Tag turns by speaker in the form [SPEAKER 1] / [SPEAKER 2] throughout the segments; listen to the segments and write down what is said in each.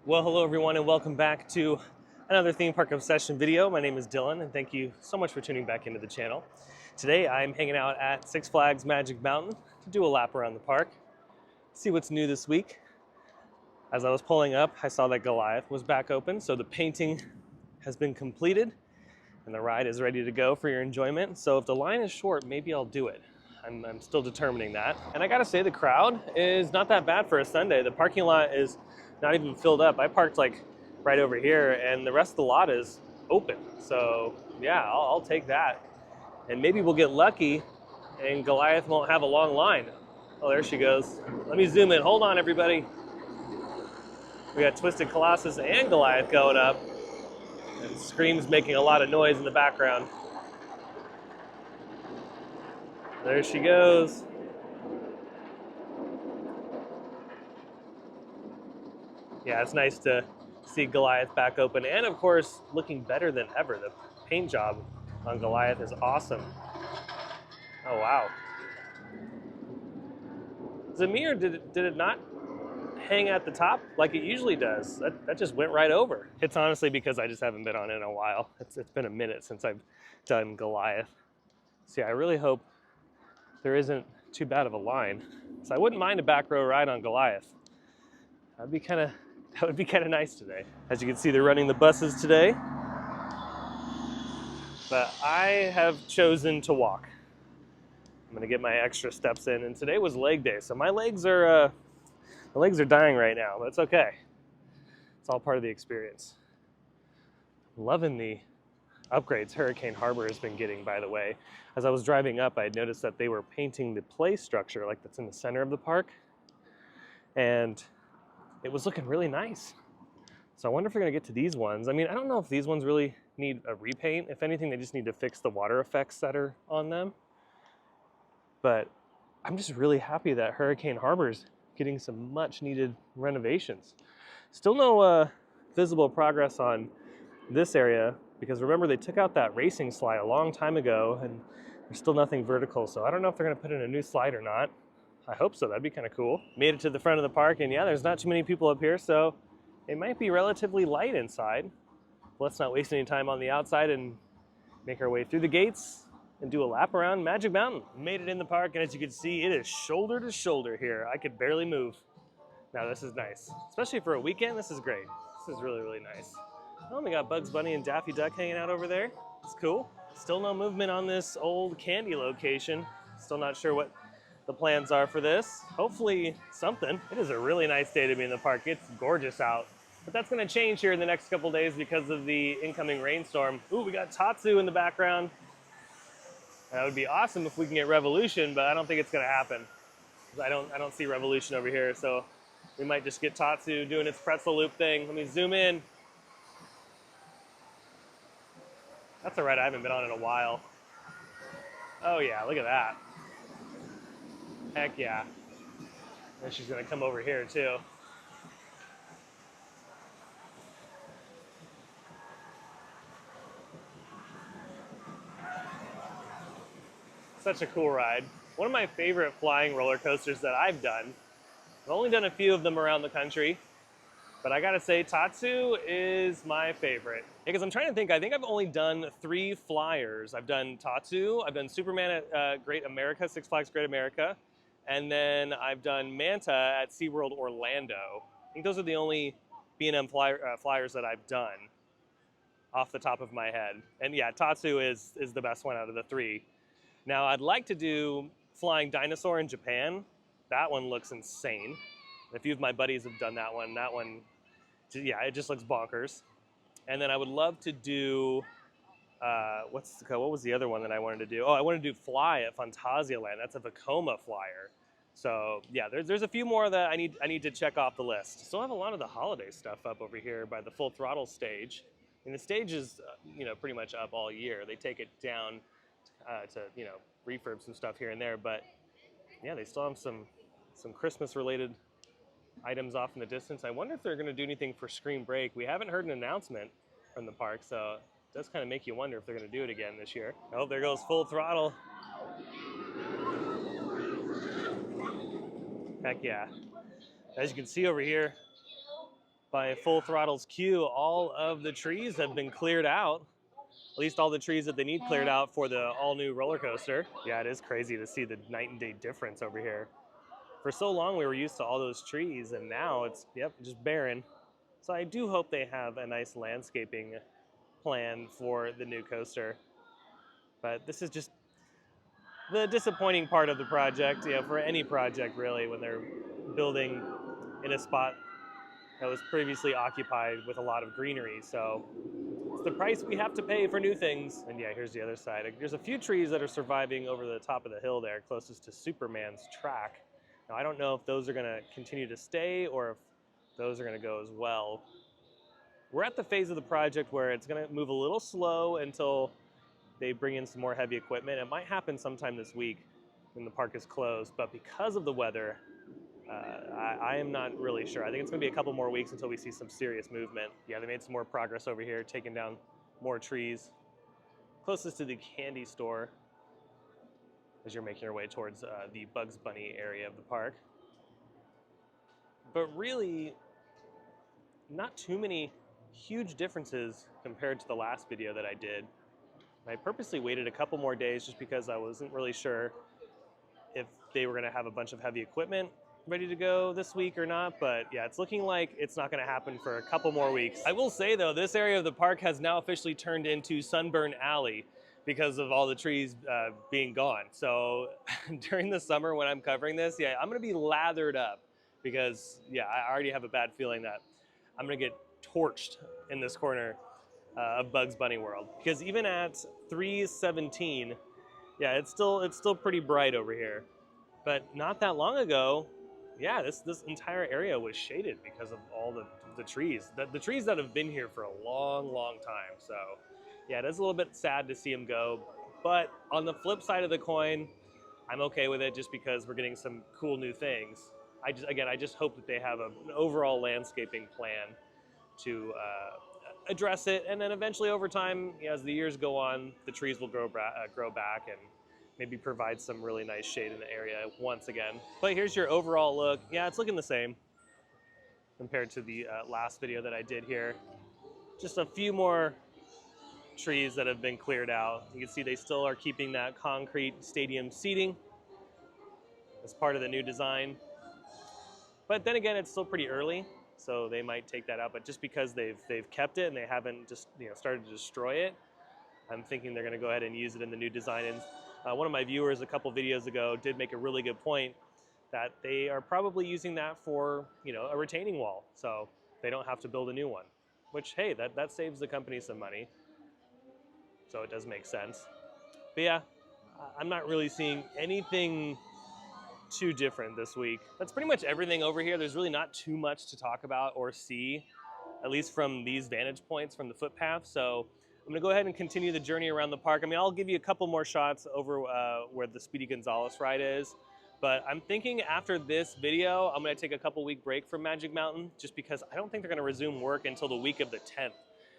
[SPEAKER 1] Well, hello everyone and welcome back to another theme park obsession video. My name is Dylan and thank you so much for tuning back into the channel. Today I'm hanging out at Six Flags Magic Mountain to do a lap around the park, see what's new this week. As I was pulling up, I saw that Goliath was back open, so the painting has been completed and the ride is ready to go for your enjoyment. So if the line is short, maybe I'll do it. I'm still determining that. And I gotta say, the crowd is not that bad for a Sunday. The parking lot is not even filled up. I parked like right over here and the rest of the lot is open. So yeah, I'll take that. And maybe we'll get lucky and Goliath won't have a long line. Oh, there she goes. Let me zoom in. Hold on, everybody. We got Twisted Colossus and Goliath going up. And Scream's making a lot of noise in the background. There she goes. Yeah, it's nice to see Goliath back open and of course looking better than ever. The paint job on Goliath is awesome. Oh wow. Zamir, did it not hang at the top like it usually does? That just went right over. It's honestly because I just haven't been on it in a while. It's been a minute since I've done Goliath. So yeah, I really hope there isn't too bad of a line. So I wouldn't mind a back row ride on Goliath. That would be kind of nice today. As you can see, they're running the buses today. But I have chosen to walk. I'm gonna get my extra steps in, and today was leg day, so my legs are dying right now, but it's okay. It's all part of the experience. Loving the upgrades Hurricane Harbor has been getting, by the way. As I was driving up, I had noticed that they were painting the play structure like that's in the center of the park, and it was looking really nice. So I wonder if they're gonna get to these ones. I mean, I don't know if these ones really need a repaint. If anything, they just need to fix the water effects that are on them. But I'm just really happy that Hurricane Harbor's getting some much needed renovations. Still no visible progress on this area, because remember they took out that racing slide a long time ago and there's still nothing vertical. So I don't know if they're gonna put in a new slide or not. I hope so, that'd be kind of cool. Made it to the front of the park and yeah, there's not too many people up here, so it might be relatively light inside. Let's not waste any time on the outside and make our way through the gates and do a lap around Magic Mountain. Made it in the park, and as you can see, it is shoulder to shoulder here. I could barely move. Now this is nice. Especially for a weekend, this is great. This is really, really nice. Oh, we got Bugs Bunny and Daffy Duck hanging out over there. It's cool. Still no movement on this old candy location. Still not sure what the plans are for this. Hopefully something. It is a really nice day to be in the park. It's gorgeous out. But that's gonna change here in the next couple days because of the incoming rainstorm. Ooh, we got Tatsu in the background. That would be awesome if we can get Revolution, but I don't think it's gonna happen. I don't see Revolution over here, so we might just get Tatsu doing its pretzel loop thing. Let me zoom in. That's a ride I haven't been on in a while. Oh yeah, look at that. Heck yeah. And she's gonna come over here too. Such a cool ride. One of my favorite flying roller coasters that I've done. I've only done a few of them around the country, but I gotta say Tatsu is my favorite. Because I'm trying to think, I think I've only done 3 flyers. I've done Tatsu, I've done Superman at Great America, Six Flags Great America, and then I've done Manta at SeaWorld Orlando. I think those are the only B&M flyers that I've done off the top of my head. And yeah, Tatsu is the best one out of the 3. Now, I'd like to do Flying Dinosaur in Japan. That one looks insane. A few of my buddies have done that one. That one, yeah, it just looks bonkers. And then I would love to do, what was the other one that I wanted to do? Oh, I wanted to do Fly at Phantasialand. That's a Vekoma flyer. So yeah, there's a few more that I need to check off the list. Still have a lot of the holiday stuff up over here by the Full Throttle stage. And the stage is, pretty much up all year. They take it down to refurb some stuff here and there, but yeah, they still have some Christmas related items off in the distance. I wonder if they're going to do anything for Scream Break. We haven't heard an announcement from the park, so it does kind of make you wonder if they're going to do it again this year. Oh, there goes Full Throttle. Heck yeah. As you can see over here, By full throttle's cue, all of the trees have been cleared out. At least all the trees that they need cleared out for the all-new roller coaster. Yeah, it is crazy to see the night and day difference over here. For so long we were used to all those trees, and now it's, yep, just barren. So I do hope they have a nice landscaping plan for the new coaster. But this is just the disappointing part of the project, for any project really, when they're building in a spot that was previously occupied with a lot of greenery. So it's the price we have to pay for new things. And yeah, here's the other side. There's a few trees that are surviving over the top of the hill there, closest to Superman's track. Now, I don't know if those are gonna continue to stay or if those are gonna go as well. We're at the phase of the project where it's gonna move a little slow until they bring in some more heavy equipment. It might happen sometime this week when the park is closed, but because of the weather, I am not really sure. I think it's gonna be a couple more weeks until we see some serious movement. Yeah, they made some more progress over here, taking down more trees. Closest to the candy store as you're making your way towards the Bugs Bunny area of the park. But really, not too many huge differences compared to the last video that I did. I purposely waited a couple more days just because I wasn't really sure if they were gonna have a bunch of heavy equipment ready to go this week or not, but yeah, it's looking like it's not gonna happen for a couple more weeks. I will say though, this area of the park has now officially turned into Sunburn Alley because of all the trees being gone. So during the summer when I'm covering this, yeah, I'm gonna be lathered up because yeah, I already have a bad feeling that I'm gonna get torched in this corner of Bugs Bunny World. Because even at 3:17, yeah, it's still pretty bright over here. But not that long ago, yeah, this entire area was shaded because of all the trees. The trees that have been here for a long time. So yeah, it is a little bit sad to see them go. But on the flip side of the coin, I'm okay with it just because we're getting some cool new things. I just hope that they have an overall landscaping plan to address it, and then eventually over time, as the years go on, the trees will grow back and maybe provide some really nice shade in the area once again. But here's your overall look. Yeah, it's looking the same compared to the last video that I did here. Just a few more trees that have been cleared out. You can see they still are keeping that concrete stadium seating as part of the new design. But then again, it's still pretty early, so they might take that out. But just because they've kept it and they haven't just started to destroy it, I'm thinking they're going to go ahead and use it in the new design. And one of my viewers a couple videos ago did make a really good point that they are probably using that for a retaining wall, so they don't have to build a new one. Which, hey, that saves the company some money, so it does make sense. But yeah, I'm not really seeing anything too different this week. That's pretty much everything over here. There's really not too much to talk about or see, at least from these vantage points from the footpath. So I'm gonna go ahead and continue the journey around the park. I mean, I'll give you a couple more shots over where the Speedy Gonzales ride is, but I'm thinking after this video, I'm gonna take a couple week break from Magic Mountain just because I don't think they're gonna resume work until the week of the 10th,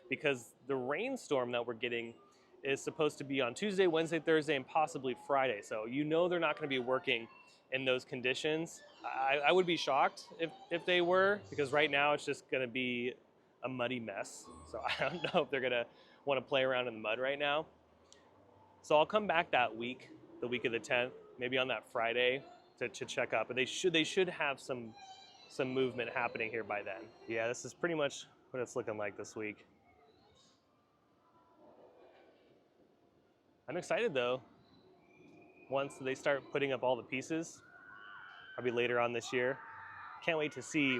[SPEAKER 1] because the rainstorm that we're getting is supposed to be on Tuesday, Wednesday, Thursday, and possibly Friday. So they're not gonna be working in those conditions. I would be shocked if they were, because right now it's just gonna be a muddy mess. So I don't know if they're gonna wanna play around in the mud right now. So I'll come back that week, the week of the 10th, maybe on that Friday to check up. But they should have some movement happening here by then. Yeah, this is pretty much what it's looking like this week. I'm excited though. Once they start putting up all the pieces, probably later on this year. Can't wait to see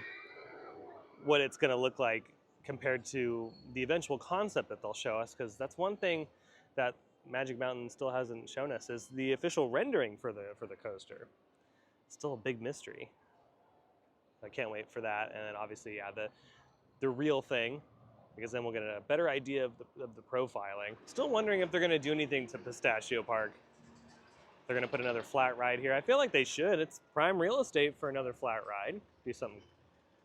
[SPEAKER 1] what it's gonna look like compared to the eventual concept that they'll show us, because that's one thing that Magic Mountain still hasn't shown us, is the official rendering for the coaster. It's still a big mystery. I can't wait for that, and then obviously, yeah, the real thing, because then we'll get a better idea of the profiling. Still wondering if they're gonna do anything to Pistachio Park. They're gonna put another flat ride here. I feel like they should. It's prime real estate for another flat ride. Do something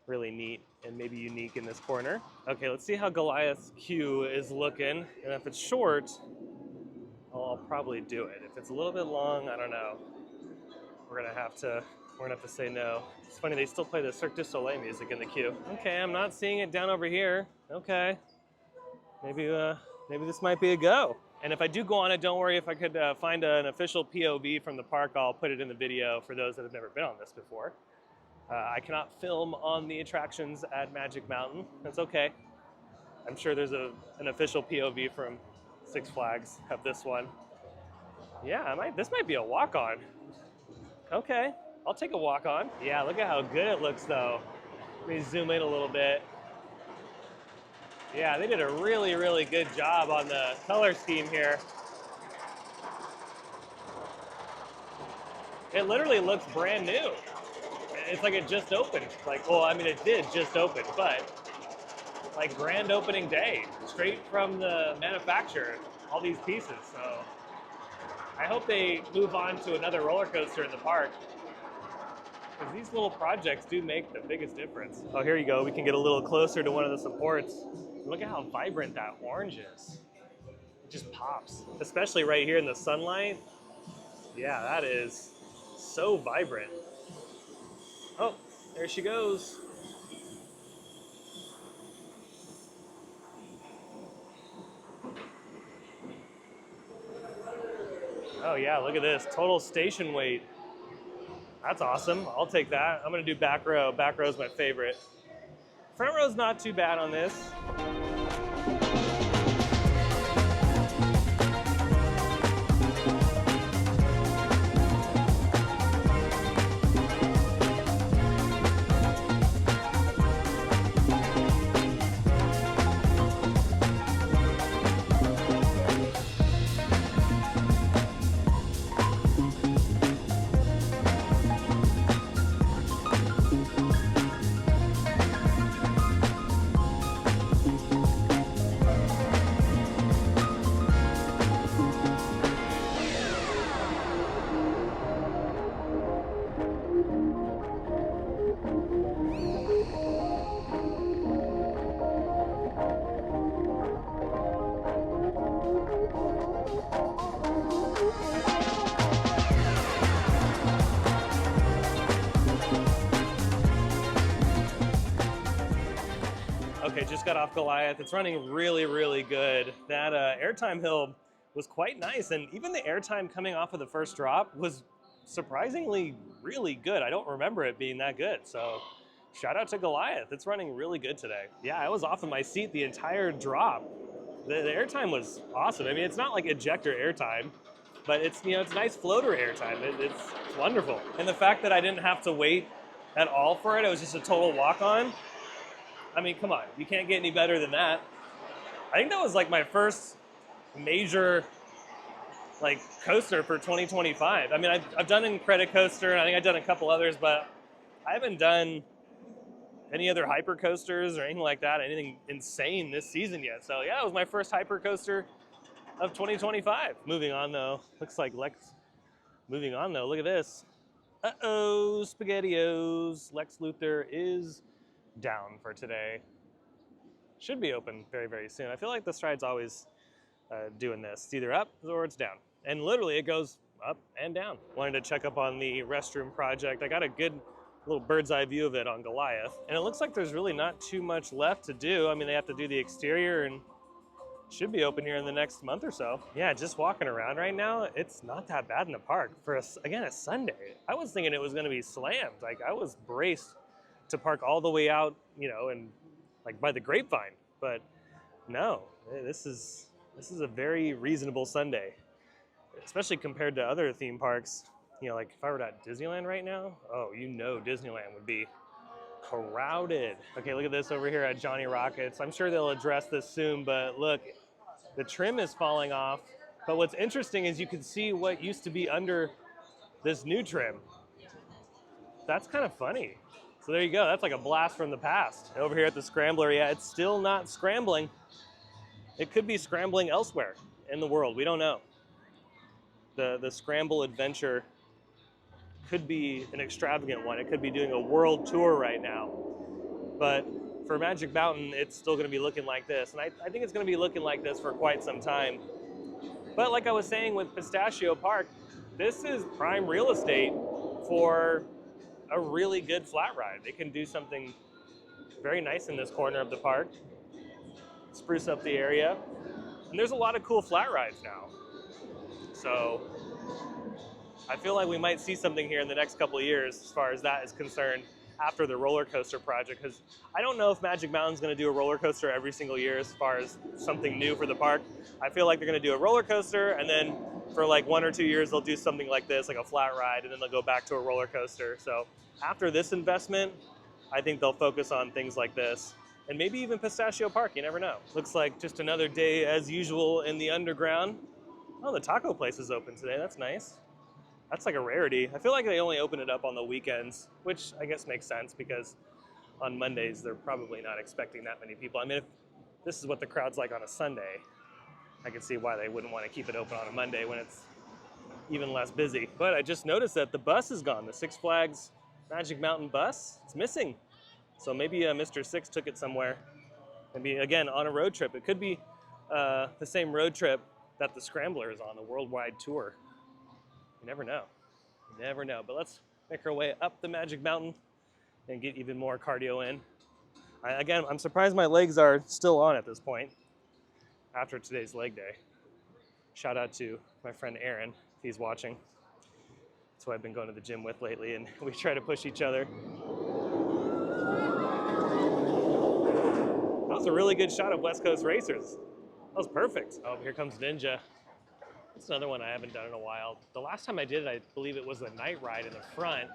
[SPEAKER 1] really neat and maybe unique in this corner. Okay, let's see how Goliath's queue is looking. And if it's short, I'll probably do it. If it's a little bit long, I don't know. We're gonna have to We're gonna have to say no. It's funny, they still play the Cirque du Soleil music in the queue. Okay, I'm not seeing it down over here. Okay. Maybe this might be a go. And if I do go on it, don't worry, if I could find an official POV from the park, I'll put it in the video for those that have never been on this before. I cannot film on the attractions at Magic Mountain. That's okay. I'm sure there's an official POV from Six Flags of this one. Yeah, this might be a walk-on. Okay, I'll take a walk-on. Yeah, look at how good it looks though. Let me zoom in a little bit. Yeah, they did a really, really good job on the color scheme here. It literally looks brand new. It's like it just opened. Like, well, I mean, it did just open, but like grand opening day, straight from the manufacturer, all these pieces. So I hope they move on to another roller coaster in the park, because these little projects do make the biggest difference. Oh, here you go. We can get a little closer to one of the supports. Look at how vibrant that orange is. It just pops, especially right here in the sunlight. Yeah, that is so vibrant. Oh, there she goes. Oh yeah, look at this, total station weight. That's awesome, I'll take that. I'm gonna do back row. Back row's my favorite. Front row's not too bad on this. Okay, just got off Goliath. It's running really, really good. That airtime hill was quite nice, and even the airtime coming off of the first drop was surprisingly really good. I don't remember it being that good, so shout out to Goliath. It's running really good today. Yeah, I was off of my seat the entire drop. The airtime was awesome. I mean, it's not like ejector airtime, but it's, you know, it's nice floater airtime. It's wonderful. And the fact that I didn't have to wait at all for it, it was just a total walk-on. I mean, come on, you can't get any better than that. I think that was like my first major like coaster for 2025. I mean, I've done Incredicoaster, and I think I've done a couple others, but I haven't done any other hyper coasters or anything like that, anything insane this season yet. So yeah, it was my first hyper coaster of 2025. Moving on though, looks like moving on though, look at this. Uh-oh, SpaghettiOs. Lex Luthor is down for today. Should be open very, very soon. I feel like this ride's always doing this. It's either up or it's down. And literally it goes up and down. Wanted to check up on the restroom project. I got a good little bird's eye view of it on Goliath. And it looks like there's really not too much left to do. I mean, they have to do the exterior and should be open here in the next month or so. Yeah, just walking around right now, it's not that bad in the park. For, again, a Sunday. I was thinking it was gonna be slammed. Like, I was braced to park all the way out, you know, and like by the Grapevine. But no, this is a very reasonable Sunday, especially compared to other theme parks. You know, like if I were at Disneyland right now, oh, you know Disneyland would be crowded. Okay, look at this over here at Johnny Rockets. I'm sure they'll address this soon, but look, the trim is falling off. But what's interesting is you can see what used to be under this new trim. That's kind of funny. So there you go, that's like a blast from the past. Over here at the Scrambler, yeah, it's still not scrambling. It could be scrambling elsewhere in the world, we don't know. The Scramble adventure could be an extravagant one. It could be doing a world tour right now. But for Magic Mountain, it's still gonna be looking like this. And I think it's gonna be looking like this for quite some time. But like I was saying with Pistachio Park, this is prime real estate for a really good flat ride. They can do something very nice in this corner of the park, spruce up the area. And there's a lot of cool flat rides now. So I feel like we might see something here in the next couple of years as far as that is concerned after the roller coaster project, because I don't know if Magic Mountain's going to do a roller coaster every single year as far as something new for the park. I feel like they're going to do a roller coaster, and then for like 1 or 2 years they'll do something like this, like a flat ride, and then they'll go back to a roller coaster. So after this investment, I think they'll focus on things like this. And maybe even Pistachio Park, you never know. Looks like just another day as usual in the underground. Oh, the taco place is open today, that's nice. That's like a rarity. I feel like they only open it up on the weekends, which I guess makes sense because on Mondays they're probably not expecting that many people. I mean, if this is what the crowd's like on a Sunday, I can see why they wouldn't want to keep it open on a Monday when it's even less busy. But I just noticed that the bus is gone. The Six Flags Magic Mountain bus, it's missing. So maybe Mr. Six took it somewhere. Maybe, again, on a road trip. It could be the same road trip that the Scrambler is on, the worldwide tour. You never know. You never know. But let's make our way up the Magic Mountain and get even more cardio in. Again, I'm surprised my legs are still on at this point after today's leg day. Shout out to my friend Aaron, if he's watching. That's who I've been going to the gym with lately, and we try to push each other. That was a really good shot of West Coast Racers. That was perfect. Oh, here comes Ninja. It's another one I haven't done in a while. The last time I did it, I believe it was a night ride in the front.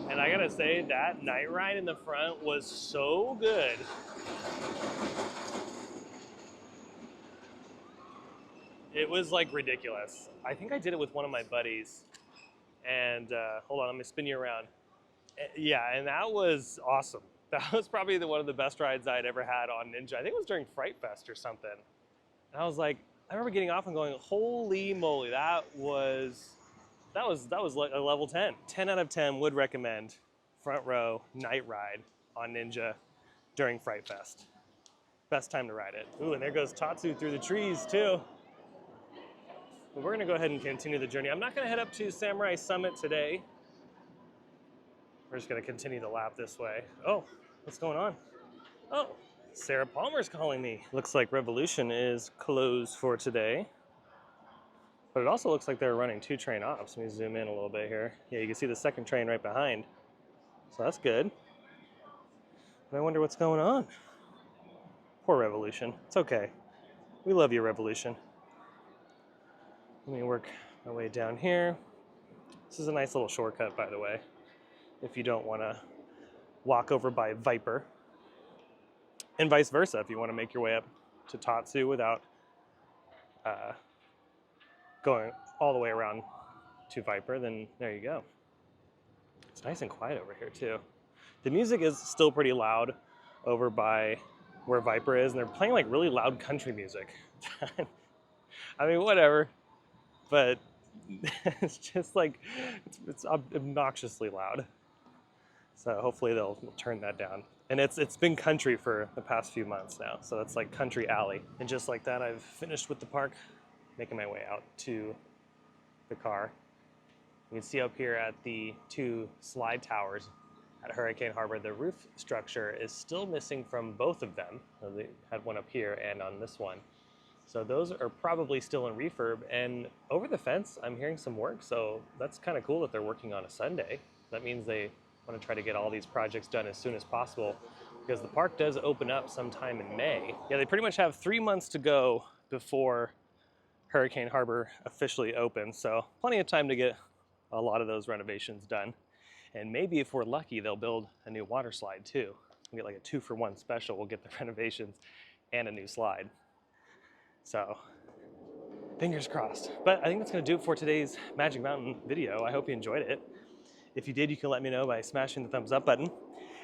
[SPEAKER 1] And I gotta say, that night ride in the front was so good. It was like ridiculous. I think I did it with one of my buddies. And hold on, let me spin you around. Yeah, and that was awesome. That was probably one of the best rides I'd ever had on Ninja. I think it was during Fright Fest or something. And I was like, I remember getting off and going, holy moly, that was like a level 10. 10 out of 10 would recommend front row night ride on Ninja during Fright Fest. Best time to ride it. Ooh, and there goes Tatsu through the trees too. But we're gonna go ahead and continue the journey. I'm not gonna head up to Samurai Summit today. We're just gonna continue the lap this way. Oh, what's going on? Oh, Sarah Palmer's calling me. Looks like Revolution is closed for today. But it also looks like they're running 2 train ops. Let me zoom in a little bit here. Yeah, you can see the second train right behind. So that's good. But I wonder what's going on. Poor Revolution. It's okay. We love you, Revolution. Let me work my way down here. This is a nice little shortcut, by the way, if you don't want to walk over by Viper. And vice versa, if you want to make your way up to Tatsu without going all the way around to Viper, then there you go. It's nice and quiet over here too. The music is still pretty loud over by where Viper is, and they're playing like really loud country music. I mean, whatever, but it's just like, it's obnoxiously loud. So hopefully they'll turn that down. And it's been country for the past few months now, so it's like Country Alley. And just like that, I've finished with the park, making my way out to the car. You can see up here at the 2 slide towers at Hurricane Harbor, the roof structure is still missing from both of them. So they had one up here and on this one. So those are probably still in refurb, and over the fence, I'm hearing some work, so that's kind of cool that they're working on a Sunday. That means they want to try to get all these projects done as soon as possible, because the park does open up sometime in May. Yeah, they pretty much have 3 months to go before Hurricane Harbor officially opens, so plenty of time to get a lot of those renovations done. And maybe if we're lucky, they'll build a new water slide too. We'll get like a 2-for-1 special. We'll get the renovations and a new slide. So, fingers crossed. But I think that's gonna do it for today's Magic Mountain video. I hope you enjoyed it. If you did, you can let me know by smashing the thumbs up button.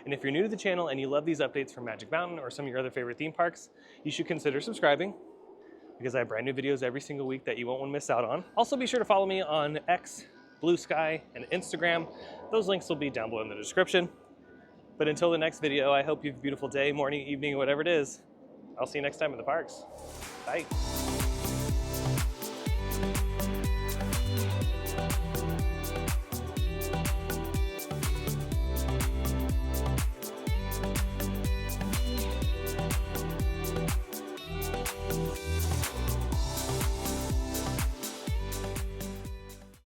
[SPEAKER 1] And if you're new to the channel and you love these updates from Magic Mountain or some of your other favorite theme parks, you should consider subscribing, because I have brand new videos every single week that you won't want to miss out on. Also, be sure to follow me on X, Blue Sky, and Instagram. Those links will be down below in the description. But until the next video, I hope you have a beautiful day, morning, evening, whatever it is. I'll see you next time in the parks. Bye.